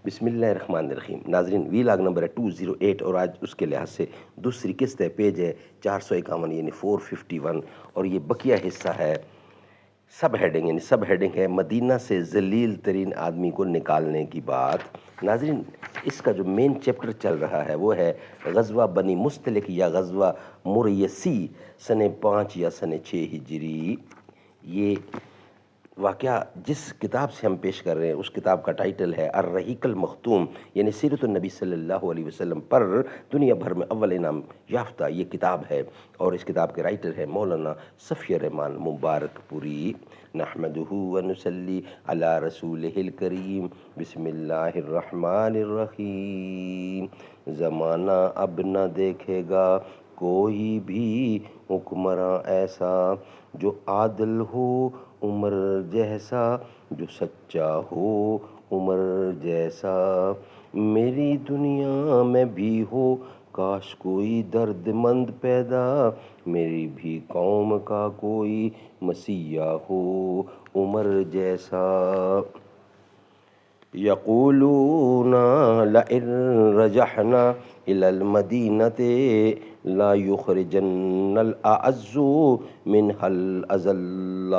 بسم اللہ الرحمن الرحیم. ناظرین، وی لاگ نمبر ہے 208 اور آج اس کے لحاظ سے دوسری قسط ہے. پیج ہے 451 یعنی 451 اور یہ بقیہ حصہ ہے سب ہیڈنگ، یعنی سب ہیڈنگ ہے مدینہ سے ذلیل ترین آدمی کو نکالنے کی بات. ناظرین، اس کا جو مین چیپٹر چل رہا ہے وہ ہے غزوہ بنی مستلق یا غزوہ مریسی سن 5 یا سن 6 ہجری. یہ واقعہ جس کتاب سے ہم پیش کر رہے ہیں اس کتاب کا ٹائٹل ہے الرحیق المختوم، یعنی سیرت النبی صلی اللہ علیہ وسلم پر دنیا بھر میں اول انعام یافتہ یہ کتاب ہے. اور اس کتاب کے رائٹر ہے مولانا صفی الرحمان مبارک پوری. نحمدہ ونصلی علی رسولہ الکریم. بسم اللہ الرحمن الرحیم. زمانہ اب نہ دیکھے گا کوئی بھی حکمراں ایسا، جو عادل ہو عمر جیسا، جو سچا ہو عمر جیسا. میری دنیا میں بھی ہو کاش کوئی درد مند پیدا، میری بھی قوم کا کوئی مسیحا ہو عمر جیسا. یقولون لئن رجعنا إلى المدینة لا یخرجن الأعز منها الأذل.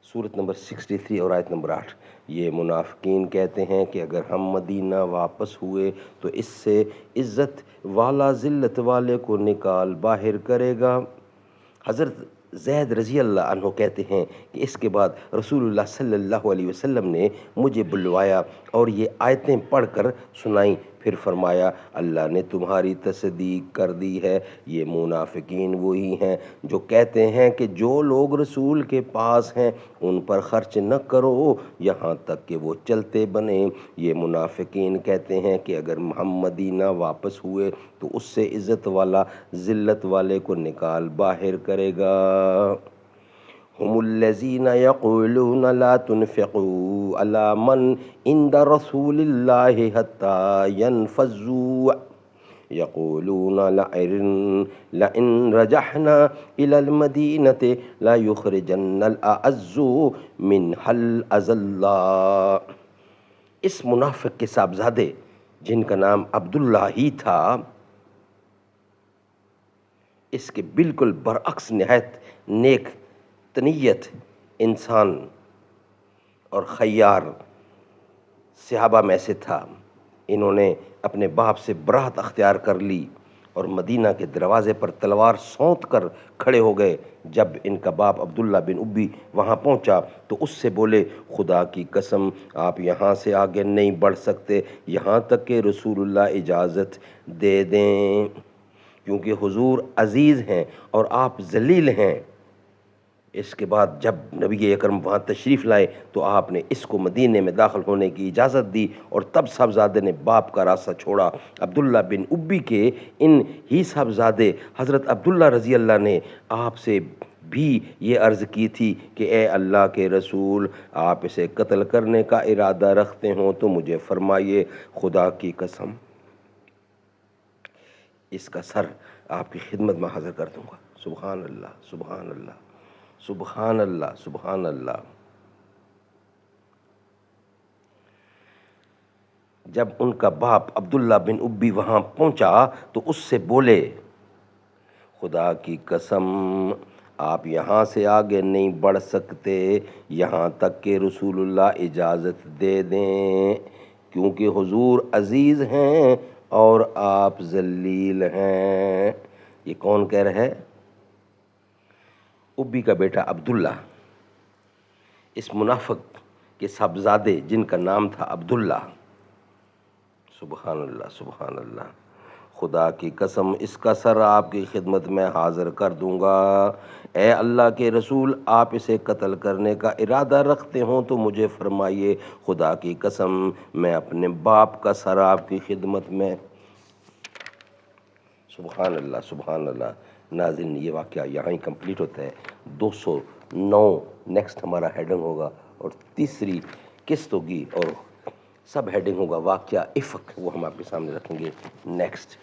سورت نمبر 63 اور آیت نمبر 8. یہ منافقین کہتے ہیں کہ اگر ہم مدینہ واپس ہوئے تو اس سے عزت والا ذلت والے کو نکال باہر کرے گا. حضرت زید رضی اللہ عنہ کہتے ہیں کہ اس کے بعد رسول اللہ صلی اللہ علیہ وسلم نے مجھے بلوایا اور یہ آیتیں پڑھ کر سنائیں. پھر فرمایا اللہ نے تمہاری تصدیق کر دی ہے. یہ منافقین وہی ہیں جو کہتے ہیں کہ جو لوگ رسول کے پاس ہیں ان پر خرچ نہ کرو یہاں تک کہ وہ چلتے بنیں. یہ منافقین کہتے ہیں کہ اگر ہم مدینہ واپس ہوئے تو اس سے عزت والا ذلت والے کو نکال باہر کرے گا. هم الذين يقولون لا تنفقوا على من عند رسول الله حتى ينفضوا. یقولون لئن رجعنا إلى المدینة لا یخرجن الأعز منها الأذل. اس منافق کے صاحبزادے جن کا نام عبداللہ ہی تھا، اس کے بالکل برعکس نہایت نیک تنیت انسان اور خیار صحابہ میں سے تھا. انہوں نے اپنے باپ سے براءت اختیار کر لی اور مدینہ کے دروازے پر تلوار سونت کر کھڑے ہو گئے. جب ان کا باپ عبداللہ بن ابی وہاں پہنچا تو اس سے بولے خدا کی قسم آپ یہاں سے آگے نہیں بڑھ سکتے یہاں تک کہ رسول اللہ اجازت دے دیں، کیونکہ حضور عزیز ہیں اور آپ ذلیل ہیں. اس کے بعد جب نبی اکرم وہاں تشریف لائے تو آپ نے اس کو مدینے میں داخل ہونے کی اجازت دی اور تب صاحبزادے نے باپ کا راستہ چھوڑا. عبداللہ بن ابی کے ان ہی صاحبزادے حضرت عبداللہ رضی اللہ نے آپ سے بھی یہ عرض کی تھی کہ اے اللہ کے رسول آپ اسے قتل کرنے کا ارادہ رکھتے ہوں تو مجھے فرمائیے، خدا کی قسم اس کا سر آپ کی خدمت میں حاضر کر دوں گا. سبحان اللہ سبحان اللہ سبحان اللہ سبحان اللہ. جب ان کا باپ عبداللہ بن ابی وہاں پہنچا تو اس سے بولے خدا کی قسم آپ یہاں سے آگے نہیں بڑھ سکتے یہاں تک کہ رسول اللہ اجازت دے دیں، کیونکہ حضور عزیز ہیں اور آپ ذلیل ہیں. یہ کون کہہ رہا ہے؟ ابی کا بیٹا عبداللہ. اس منافق کے صاحبزادے جن کا نام تھا عبداللہ. سبحان اللہ سبحان اللہ. خدا کی قسم اس کا سر آپ کی خدمت میں حاضر کر دوں گا. اے اللہ کے رسول آپ اسے قتل کرنے کا ارادہ رکھتے ہوں تو مجھے فرمائیے، خدا کی قسم میں اپنے باپ کا سر آپ کی خدمت میں. سبحان اللہ سبحان اللہ. ناظرین، یہ واقعہ یہاں ہی کمپلیٹ ہوتا ہے. 209 نیکسٹ ہمارا ہیڈنگ ہوگا اور تیسری قسط ہوگی اور سب ہیڈنگ ہوگا واقعہ افق، وہ ہم آپ کے سامنے رکھیں گے نیکسٹ.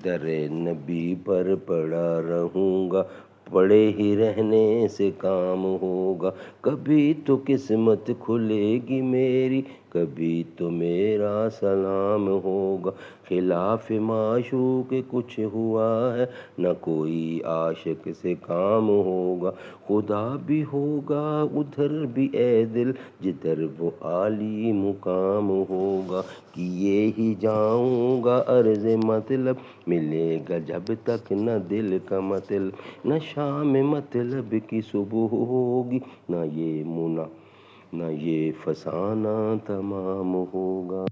در نبی پر پڑا رہوں گا، پڑے ہی رہنے سے کام ہوگا، کبھی تو قسمت کھلے گی میری، کبھی تو میرا سلام ہوگا، خلاف معشوق کچھ ہوا ہے، نہ کوئی عاشق سے کام ہوگا، خدا بھی ہوگا ادھر بھی اے دل جدھر وہ عالی مقام ہوگا، کیے ہی جاؤں گا عرض مطلب ملے گا جب تک نہ دل کا مطلب، نہ شام مطلب کی صبح ہوگی، نہ یہ منہ نہ یہ فسانہ تمام ہوگا۔